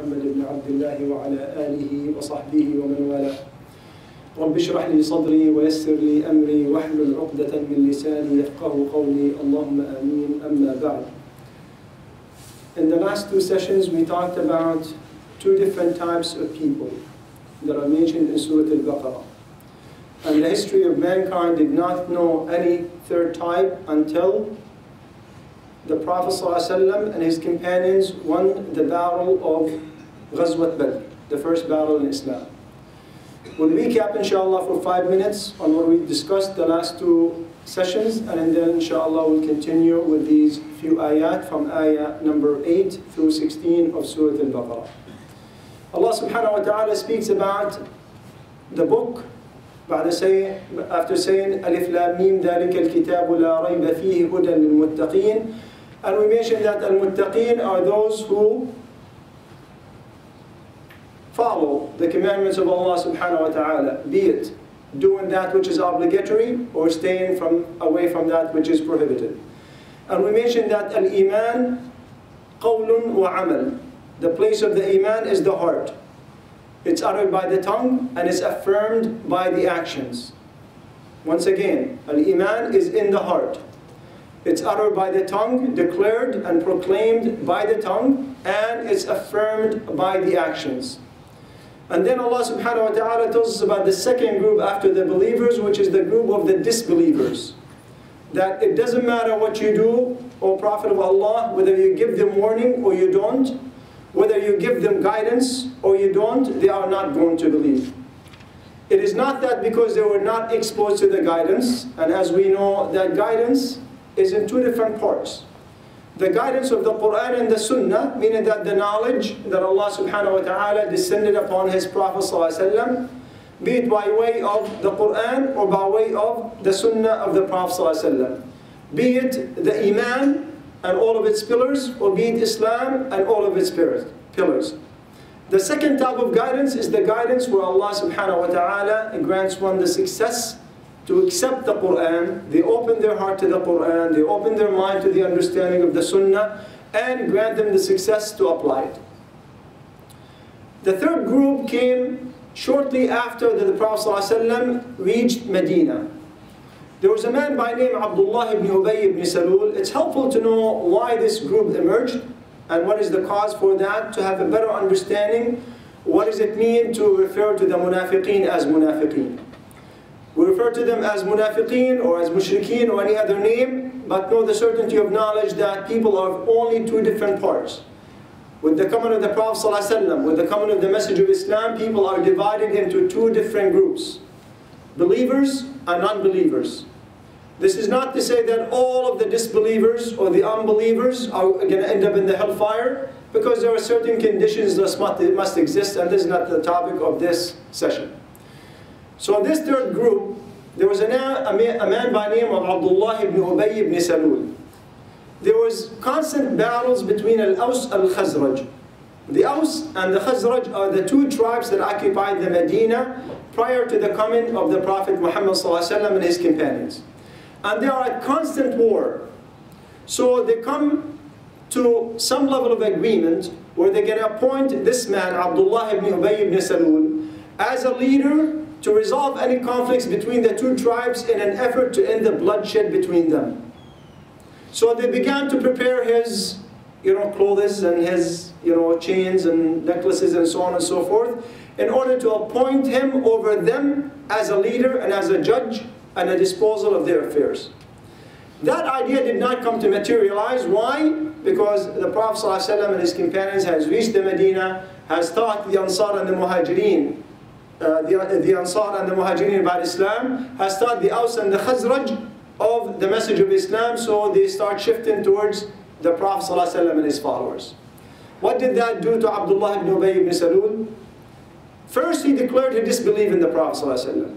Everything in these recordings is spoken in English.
محمد بن عبد الله وعلى آله وصحبه ومن والاه. رب اشرح لي صدري ويسر لي أمري واحلل عقدة من لساني يفقهوا قولي اللهم آمين. أما بعد. In the last two sessions we talked about two different types of people that are mentioned in Surah Al-Baqarah. And the history of mankind did not know any third type until the Prophet ﷺ and his companions won the battle of Ghazwat Badr, the first battle in Islam. We'll recap inshallah for 5 minutes on what we discussed the last two sessions, and then inshallah we'll continue with these few ayat from ayah number 8 through 16 of Surah Al-Baqarah. Allah subhanahu wa ta'ala speaks about the book after saying Alif Lam Mim ذَلِكَ الْكِتَابُ لَا رَيْبَ فِيهِ هُدًى لِلْمُتَّقِينَ. And we mentioned that al-muttaqeen are those who follow the commandments of Allah subhanahu wa ta'ala, be it doing that which is obligatory or staying away from that which is prohibited. And we mentioned that al-iman qawlun wa amal. The place of the iman is the heart. It's uttered by the tongue and it's affirmed by the actions. Once again, al-iman is in the heart. It's uttered by the tongue, declared and proclaimed by the tongue, and it's affirmed by the actions. And then Allah subhanahu wa ta'ala tells us about the second group after the believers, which is the group of the disbelievers. That it doesn't matter what you do, O Prophet of Allah, whether you give them warning or you don't, whether you give them guidance or you don't, they are not going to believe. It is not that because they were not exposed to the guidance, and as we know that guidance is in two different parts. The guidance of the Quran and the Sunnah, meaning that the knowledge that Allah subhanahu wa ta'ala descended upon His Prophet ﷺ, be it by way of the Quran or by way of the Sunnah of the Prophet ﷺ. Be it the Iman and all of its pillars, or be it Islam and all of its pillars. The second type of guidance is the guidance where Allah subhanahu wa ta'ala grants one the success to accept the Quran. They open their heart to the Quran, they open their mind to the understanding of the Sunnah, and grant them the success to apply it. The third group came shortly after the Prophet ﷺ reached Medina. There was a man by name Abdul ibn Ubay ibn Salul. It's helpful to know why this group emerged and what is the cause for that, to have a better understanding what does it mean to refer to the munafiqeen as munafiqeen. We refer to them as munafiqeen or as mushrikeen or any other name, but know the certainty of knowledge that people are only two different parts. With the coming of the Prophet ﷺ, with the coming of the message of Islam, people are divided into two different groups: believers and unbelievers. This is not to say that all of the disbelievers or the unbelievers are going to end up in the hellfire, because there are certain conditions that must exist, and this is not the topic of this session. So in this third group, there was a man by the name of Abdullah ibn Ubay ibn Salul. There was constant battles between Al-Aws and Al-Khazraj. The Aws and the Khazraj are the two tribes that occupied the Medina prior to the coming of the Prophet Muhammad ﷺ and his companions. And they are at constant war. So they come to some level of agreement where they can appoint this man, Abdullah ibn Ubay ibn Salul, as a leader to resolve any conflicts between the two tribes in an effort to end the bloodshed between them. So they began to prepare his clothes and his chains and necklaces and so on and so forth, in order to appoint him over them as a leader and as a judge and a disposal of their affairs. That idea did not come to materialize. Why? Because the Prophet ﷺ and his companions has reached the Medina, has taught the Ansar and the Muhajirin, the Ansar and the Muhajirin about Islam, has taught the Aws and the Khazraj of the message of Islam, so they start shifting towards the Prophet ﷺ and his followers. What did that do to Abdullah ibn Ubay ibn Salul? First, he declared his disbelief in the Prophet ﷺ,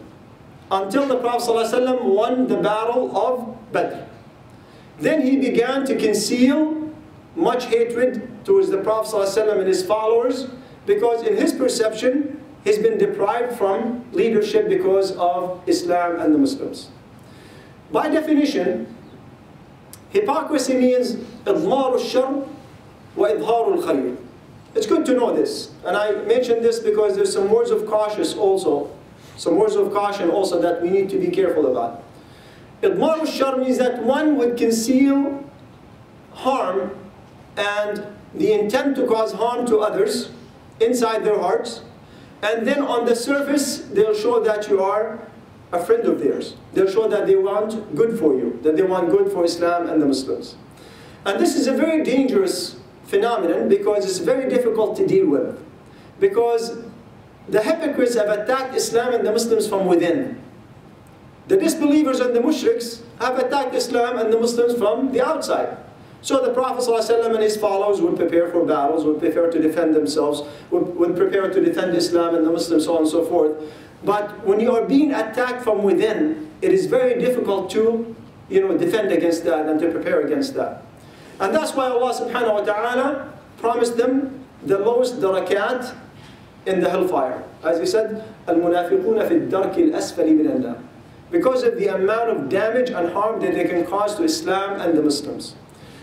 until the Prophet ﷺ won the battle of Badr. Then he began to conceal much hatred towards the Prophet ﷺ and his followers, because in his perception, he's been deprived from leadership because of Islam and the Muslims. By definition, hypocrisy means إظهار الشر وإظهار الخير. It's good to know this. And I mention this because there's some words of caution also. Some words of caution also that we need to be careful about. Idmar al-shar means that one would conceal harm and the intent to cause harm to others inside their hearts. And then on the surface, they'll show that you are a friend of theirs. They'll show that they want good for you, that they want good for Islam and the Muslims. And this is a very dangerous phenomenon because it's very difficult to deal with. Because the hypocrites have attacked Islam and the Muslims from within. The disbelievers and the mushriks have attacked Islam and the Muslims from the outside. So the Prophet ﷺ and his followers would prepare for battles, would prepare to defend themselves, would prepare to defend Islam and the Muslims, so on and so forth. But when you are being attacked from within, it is very difficult to defend against that and to prepare against that. And that's why Allah subhanahu wa ta'ala promised them the lowest darakat in the hellfire. As he said, al-munafiquna fi ad-darki al-asfali min an-nar. Because of the amount of damage and harm that they can cause to Islam and the Muslims.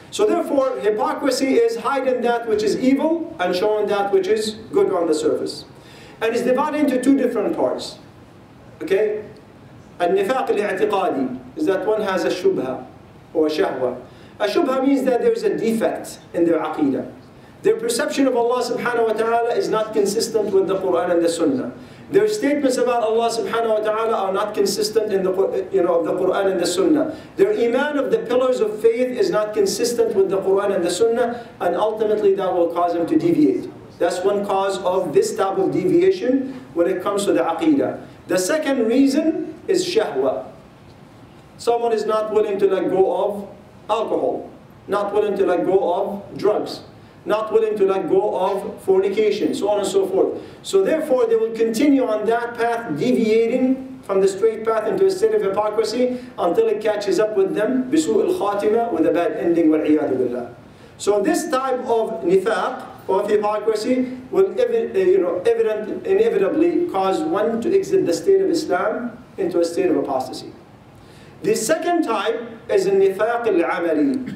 So therefore, hypocrisy is hiding that which is evil and showing that which is good on the surface. And it's divided into two different parts. Okay? Al-nifaq al-i'tiqadi is that one has a shubha or a shahwa. A shubha means that there is a defect in their aqidah. Their perception of Allah subhanahu wa ta'ala is not consistent with the Quran and the Sunnah. Their statements about Allah subhanahu wa ta'ala are not consistent in the Quran and the Sunnah. Their iman of the pillars of faith is not consistent with the Quran and the Sunnah, and ultimately that will cause them to deviate. That's one cause of this type of deviation when it comes to the aqidah. The second reason is shahwa. Someone is not willing to let go of alcohol, not willing to let go of drugs, not willing to let go of fornication, so on and so forth. So therefore they will continue on that path, deviating from the straight path into a state of hypocrisy until it catches up with them, بِسُوءِ الْخَاتِمَةِ, with a bad ending, وَالْعِيَاذُ بِاللَّهِ. So this type of nifaq, of hypocrisy, will inevitably cause one to exit the state of Islam into a state of apostasy. The second type is a nifaq al-amali.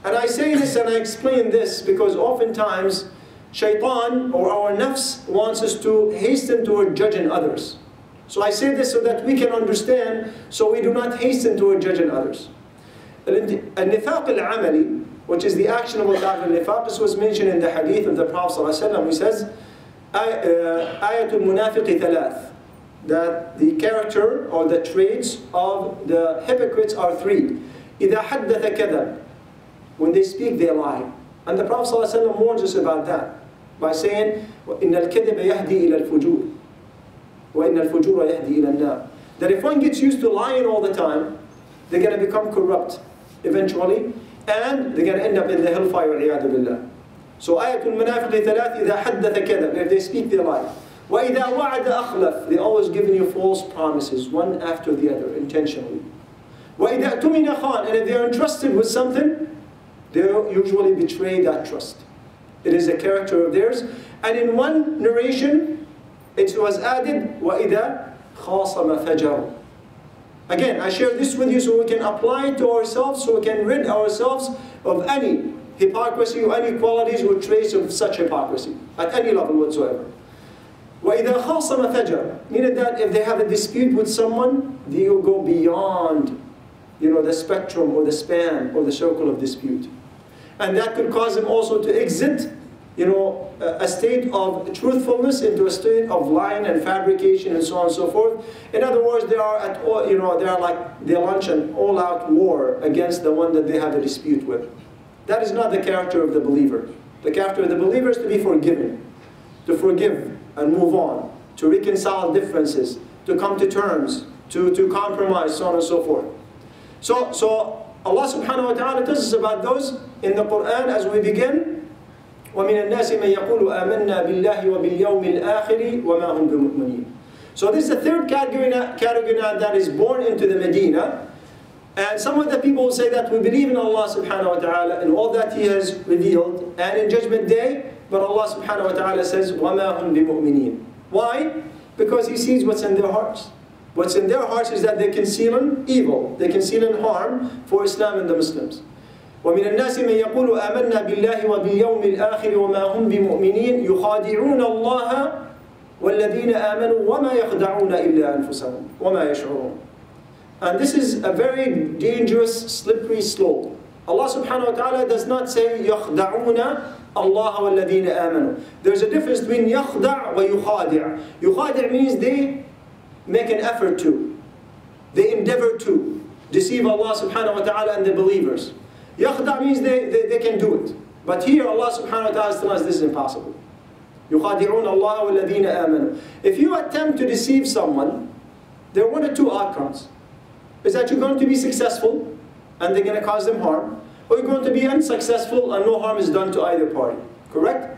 And I say this and I explain this because oftentimes shaitan or our nafs wants us to hasten toward judging others. So I say this so that we can understand, so we do not hasten toward judging others. Al-nifaq al-amali, which is the actionable type of nifaq, this was mentioned in the hadith of the Prophet ﷺ. He says, ayatul munafiqi thalath, that the character or the traits of the hypocrites are three. إِذَا حَدَّثَ كَذَبَ, when they speak, they lie. And the Prophet ﷺ warns us about that by saying, إِنَّ الْكَذِبَ يَهْدِي إِلَى الْفُجُورِ وَإِنَّ الْفُجُورَ يَهْدِي إِلَى النَّارِ. That if one gets used to lying all the time, they're going to become corrupt eventually, and they're going to end up in the hellfire, وَالْعِيَاذُ بِاللَّهِ. So ayatul munafiqi thalath, إِذَا حَدَّثَ كَذَبَ, if they speak, they lie. وَإِذَا وَعَدَ أَخْلَفَ, they're always giving you false promises, one after the other, intentionally. وَإِذَا اؤْتُمِنَ خَانَ, and if they're entrusted with something, they usually betray that trust. It is a character of theirs. And in one narration, it was added, وَإِذَا خَاصَمَ فَجَرُ. Again, I share this with you so we can apply it to ourselves, so we can rid ourselves of any hypocrisy or any qualities or traits of such hypocrisy, at any level whatsoever. وَإِذَا خَاصَمَ فَجَرُ, meaning that if they have a dispute with someone, they will go beyond the spectrum or the span or the circle of dispute. And that could cause them also to exit a state of truthfulness into a state of lying and fabrication and so on and so forth. In other words, they are at all, they launch an all-out war against the one that they have a dispute with. That is not the character of the believer. The character of the believer is to be forgiven, to forgive and move on, to reconcile differences, to come to terms, to compromise, so on and so forth. So Allah subhanahu wa ta'ala tells us about those in the Quran as we begin. وَمِنَ النَّاسِ مَنْ يَقُولُ آمَنَّا بِاللَّهِ وَبِالْيَوْمِ الْآخِرِ وَمَا هُمْ بِمُؤْمِنِينَ. So this is the third category that is born into the Medina. And some of the people will say that we believe in Allah subhanahu wa ta'ala and all that He has revealed and in Judgment Day, but Allah subhanahu wa ta'ala says, وَمَا هُمْ بِمُؤْمِنِينَ. Why? Because He sees what's in their hearts. What's in their hearts is that they're concealing evil, they're concealing harm for Islam and the Muslims. ومن الناس من يقول آمنا بالله وباليوم الآخر وما هم بمؤمنين يخادعون الله والذين آمنوا وما يخدعون إلا أنفسهم وما يشعرون. And this is a very dangerous, slippery slope. Allah subhanahu wa ta'ala does not say يخدعون الله والذين آمنوا. There's a difference between يخدع ويخادع. يخادع means they make an effort to, they endeavor to deceive Allah subhanahu wa ta'ala and the believers. يخدع means they can do it. But here Allah subhanahu wa ta'ala is telling us this is impossible. يخادعون الله والذين آمنوا. If you attempt to deceive someone, there are one or two outcomes. Is that you're going to be successful and they're going to cause them harm, or you're going to be unsuccessful and no harm is done to either party. Correct?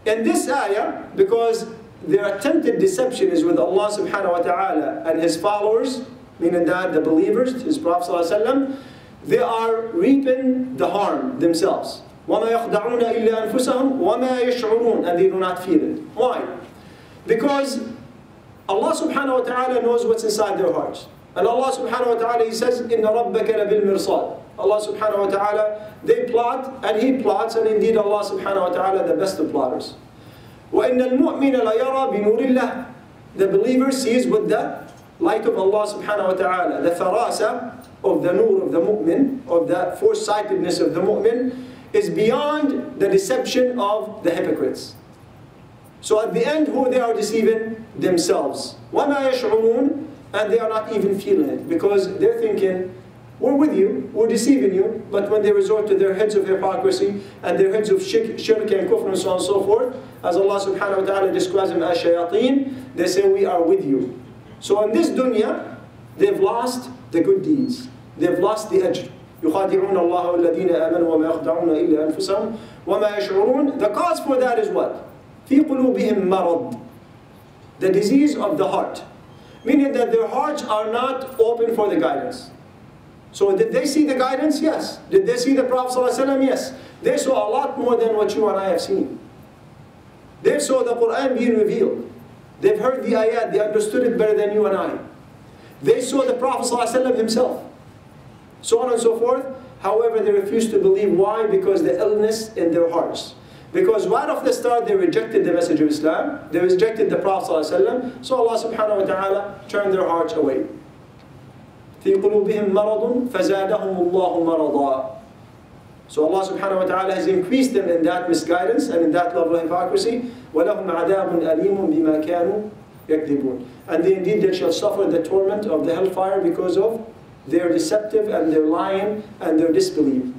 In this ayah, because their attempted deception is with Allah subhanahu wa ta'ala and His followers, meaning that the believers, His Prophet sallallahu alaihi wasallam, they are reaping the harm themselves. وَمَا يَخْدَعُونَ إِلَّا أَنفُسَهُمْ وَمَا يَشْعُرُونَ. And they do not feel it. Why? Because Allah subhanahu wa ta'ala knows what's inside their hearts. And Allah subhanahu wa ta'ala, He says, إِنَّ رَبَّكَ لَبِالْمِرْصَادِ. Allah subhanahu wa ta'ala, they plot and He plots, and indeed Allah subhanahu wa ta'ala, the best of plotters. وَإِنَّ الْمُؤْمِنَ لَيَرَى بِنُورِ اللَّهِ. The believer sees with the light of Allah subhanahu wa ta'ala. The farasa of the nur of the mu'min, of the foresightedness of the mu'min, is beyond the deception of the hypocrites. So at the end, who they are deceiving? Themselves. وَمَا يَشْعُرُونَ. And they are not even feeling it, because they're thinking, we're with you, we're deceiving you, but when they resort to their heads of hypocrisy and their heads of shirk and kufr and so on and so forth, as Allah subhanahu wa ta'ala describes them as shayateen, they say, we are with you. So in this dunya, they've lost the good deeds. They've lost the ajr. يُخَادِعُونَ اللَّهَ وَالَّذِينَ آمَنُوا وَمَا يَخْدَعُونَ إِلَّا أَنفُسَهُمْ وَمَا يَشْعُرُونَ. The cause for that is what? فِي قُلُوبِهِمْ مَرَضٌ. The disease of the heart. Meaning that their hearts are not open for the guidance. So did they see the guidance? Yes. Did they see the Prophet ﷺ? Yes. They saw a lot more than what you and I have seen. They saw the Quran being revealed. They've heard the ayat, they understood it better than you and I. They saw the Prophet ﷺ himself. So on and so forth. However, they refused to believe. Why? Because the illness in their hearts. Because right off the start, they rejected the message of Islam. They rejected the Prophet ﷺ. So Allah subhanahu wa ta'ala turned their hearts away. فِي قُلُوبِهِمْ مَرَضٌ فَزَادَهُمُ اللَّهُ مَرَضًا. So Allah subhanahu wa ta'ala has increased them in that misguidance and in that level of hypocrisy. وَلَهُمْ عَذَابٌ أَلِيمٌ بِمَا كَانُوا يَكْذِبُونَ. And indeed they shall suffer the torment of the hellfire because of their deceptive and their lying and their disbelief.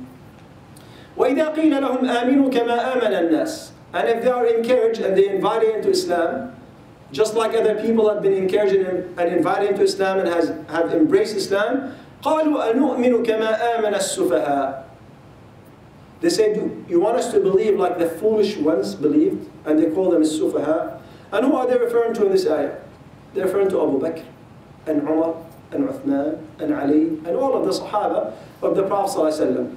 وَإِذَا قِيلَ لَهُمْ آمِنُوا كَمَا آمَنَ النَّاسِ. And if they are encouraged and they invited into Islam, just like other people have been encouraged and invited into Islam and have embraced Islam, قَالُوا أَنُؤْمِنُ كَمَا آمَنَ السُّفَهَاءِ. They say, you want us to believe like the foolish ones believed? And they call them as-sufaha. And who are they referring to in this ayah? They're referring to Abu Bakr and Umar and Uthman and Ali and all of the Sahaba of the Prophet ﷺ.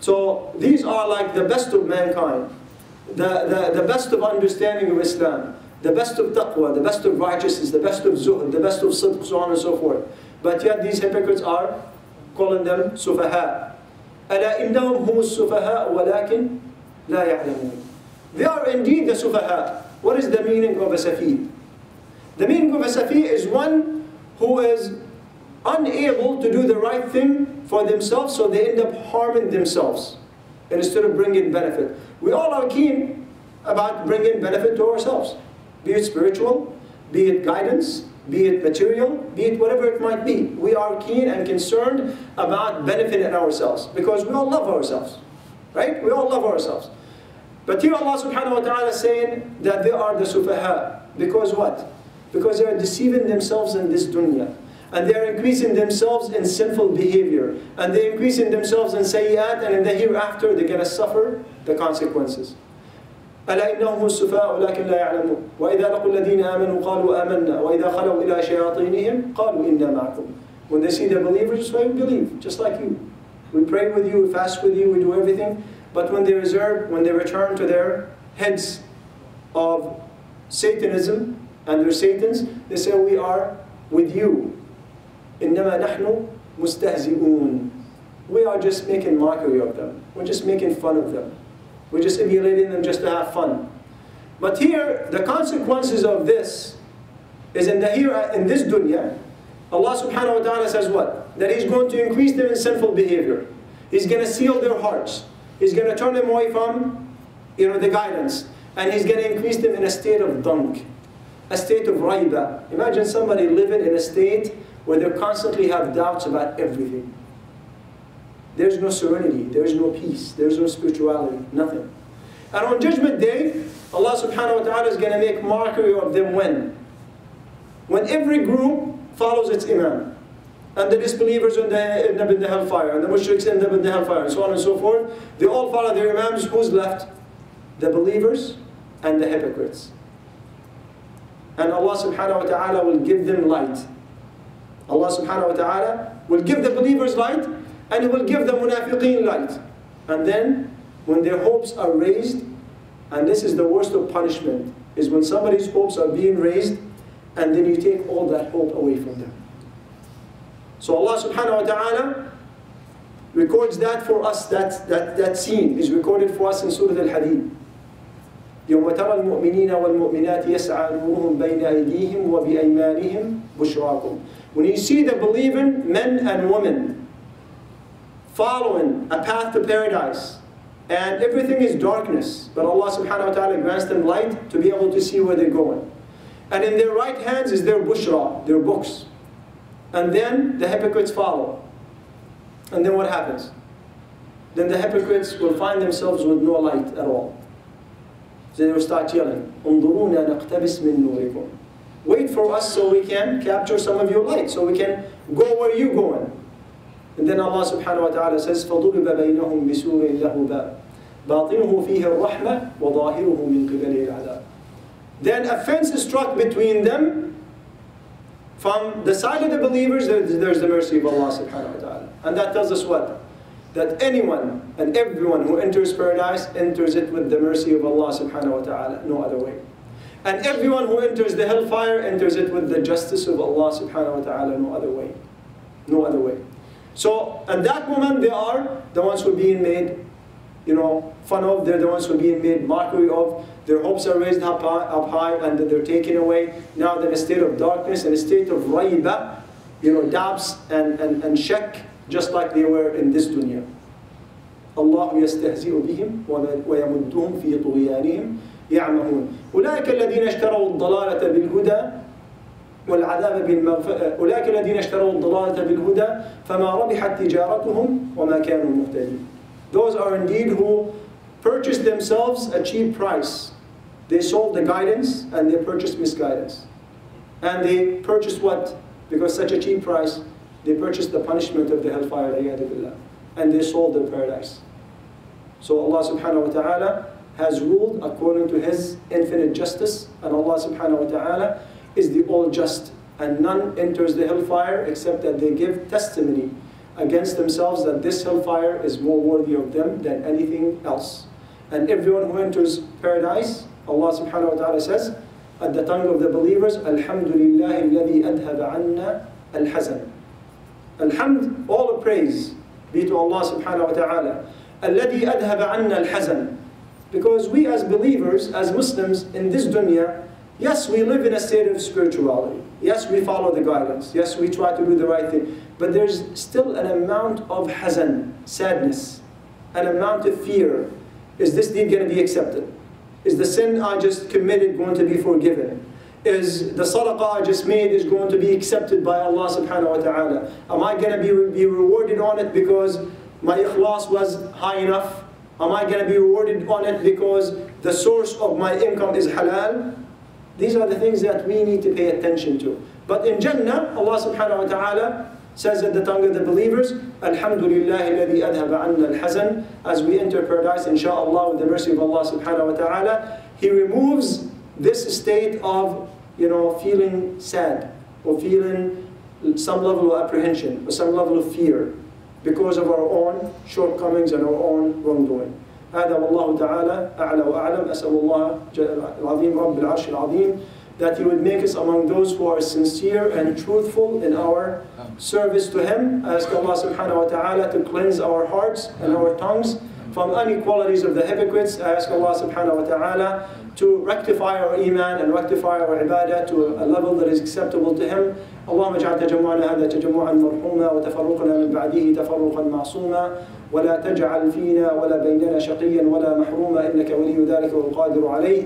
So these are like the best of mankind, the best of understanding of Islam, the best of taqwa, the best of righteousness, the best of zuhd, the best of sidq, so on and so forth. But yet these hypocrites are calling them sufaha. أَلَا إِنَّهُمْ هُمُ السُّفَهَاءُ وَلَكِنْ لَا يَعْلَمُونَ. They are indeed the sufaha. What is the meaning of a safi? The meaning of a safi is one who is unable to do the right thing for themselves, so they end up harming themselves instead of bringing benefit. We all are keen about bringing benefit to ourselves, be it spiritual, be it guidance, be it material, be it whatever it might be. We are keen and concerned about benefiting ourselves because we all love ourselves, right? We all love ourselves. But here Allah subhanahu wa ta'ala is saying that they are the sufaha. Because what? Because they are deceiving themselves in this dunya. And they are increasing themselves in sinful behavior. And they are increasing themselves in sayyat, and in the hereafter they're going to suffer the consequences. أَلَا إِنَّهُمُ السُّفَهَاءُ وَلَكِنْ لَا يَعْلَمُونَ وَإِذَا لَقُوا الَّذِينَ آمَنُوا قَالُوا آمَنَّا وَإِذَا خَلَوْا إِلَى شَيَاطِينِهِمْ قَالُوا إِنَّا مَعَكُمْ. When they see the believers, they believe, just like you. We pray with you, we fast with you, we do everything. But when they return to their heads of Satanism and their Satans, they say, we are with you. إِنَّمَا نَحْنُ مُسْتَهْزِئُونَ. we are just making mockery of them. We're just making fun of them. We're just emulating them just to have fun. But here, the consequences of this is in this dunya, Allah subhanahu wa ta'ala says what? That He's going to increase them in sinful behavior. He's going to seal their hearts. He's going to turn them away from the guidance. And He's going to increase them in a state of dunk, a state of raiba. Imagine somebody living in a state where they constantly have doubts about everything. There's no serenity, there's no peace, there's no spirituality, nothing. And on Judgment Day, Allah subhanahu wa ta'ala is going to make mockery of them when? When every group follows its imam. And the disbelievers end up in the hellfire, and the mushriks end up in the hellfire, and so on and so forth. They all follow their imams. Who's left? The believers and the hypocrites. And Allah subhanahu wa ta'ala will give them light. Allah subhanahu wa ta'ala will give the believers light, and He will give the munafiqeen light. And then, when their hopes are raised, and this is the worst of punishment, is when somebody's hopes are being raised, and then you take all that hope away from them. So Allah subhanahu wa ta'ala records that for us, that scene is recorded for us in Surah Al-Hadid. يوم ترى المؤمنين والمؤمنات يسعى نورهم بين أيديهم وبأيمانهم بشراكم. When you see the believing men and women following a path to paradise, and everything is darkness, but Allah subhanahu wa ta'ala grants them light to be able to see where they're going. And in their right hands is their bushra, their books. And then the hypocrites follow. And then what happens? Then the hypocrites will find themselves with no light at all. So they will start yelling, انظرونا نقتبس من نوركم. Wait for us so we can capture some of your light, so we can go where you're going. And then Allah subhanahu wa ta'ala says, فَضُرِبَ بَيْنَهُمْ بِسُورٍ لَهُ بَابٍ بَاطِنُهُ فِيهِ الرَّحْمَةِ وَظَاهِرُهُ مِنْ قِبَلِهِ الْعَذَابِ. Then a fence is struck between them. From the side of the believers, there's the mercy of Allah subhanahu wa ta'ala. And that tells us what? That anyone and everyone who enters paradise enters it with the mercy of Allah subhanahu wa ta'ala, no other way. And everyone who enters the hellfire enters it with the justice of Allah subhanahu wa ta'ala, no other way. No other way. So at that moment they are the ones who are being made fun of, they're the ones who are being made mockery of, their hopes are raised up high and they're taken away. Now they're in a state of darkness, in a state of raiba, doubts and shak, just like they were in this dunya. Allah يستهزئ بهم ويمدهم في طغيانهم يعمهون. أولئك الذين اشتروا الضلالة بالهدى والعذاب بالمغفرة أولئك الذين اشتروا الضلالة بالهدى فما ربحت تجارتهم وما كانوا مهتدين. Those are indeed who purchased themselves a cheap price. They sold the guidance and they purchased misguidance. And they purchased what? Because such a cheap price, they purchased the punishment of the hellfire, and they sold their paradise. So Allah subhanahu wa ta'ala has ruled according to His infinite justice, and Allah subhanahu wa ta'ala is the all just, and none enters the hellfire except that they give testimony against themselves that this hellfire is more worthy of them than anything else. And everyone who enters paradise, Allah subhanahu wa ta'ala says, at the tongue of the believers, Alhamdulillahi alladhi adhaba anna al-hazan. Alhamd, all the praise be to Allah subhanahu wa ta'ala. Alladhi adhaba anna al-hazan. Because we as believers, as Muslims in this dunya, yes, we live in a state of spirituality. Yes, we follow the guidance. Yes, we try to do the right thing. But there's still an amount of hazan, sadness, an amount of fear. Is this deed going to be accepted? Is the sin I just committed going to be forgiven? Is the sadaqah I just made is going to be accepted by Allah subhanahu wa ta'ala? Am I going to be rewarded on it because my ikhlas was high enough? Am I going to be rewarded on it because the source of my income is halal? These are the things that we need to pay attention to. But in Jannah, Allah subhanahu wa ta'ala says at the tongue of the believers, Alhamdulillahi alladhi adhaba anna al-hazan. As we enter paradise, inshaAllah, with the mercy of Allah subhanahu wa ta'ala, He removes this state of, feeling sad, or feeling some level of apprehension, or some level of fear, because of our own shortcomings and our own wrongdoing. هذا والله تعالى أعلى وأعلم. أسأل الله العظيم رب العرش العظيم that He would make us among those who are sincere and truthful in our service to Him. I ask Allah subhanahu wa ta'ala to cleanse our hearts and our tongues from any qualities of the hypocrites. I ask Allah subhanahu wa ta'ala to rectify our iman and rectify our ibadah to a level that is acceptable to Him. اللهم اجعل تجمعنا هذا تجمعا مرحوما وتفرقنا من بعده تفرقا معصوما ولا تجعل فينا ولا بيننا شقيا ولا محروما إنك ولي ذلك والقادر عليه.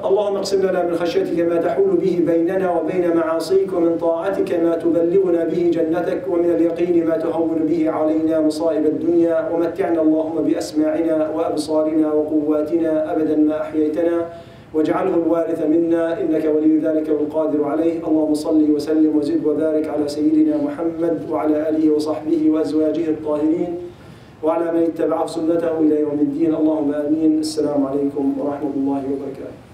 اللهم اقسم لنا من خشيتك ما تحول به بيننا وبين معاصيك ومن طاعتك ما تبلغنا به جنتك ومن اليقين ما تهون به علينا مصائب الدنيا ومتعنا اللهم بأسماعنا وأبصارنا وقواتنا أبدا ما أحييتنا واجعله الوارث منا إنك ولي ذلك والقادر عليه. اللهم صل وسلم وزد وبارك على سيدنا محمد وعلى آله وصحبه وأزواجه الطاهرين وعلى من اتبع سنته إلى يوم الدين. اللهم آمين. السلام عليكم ورحمة الله وبركاته.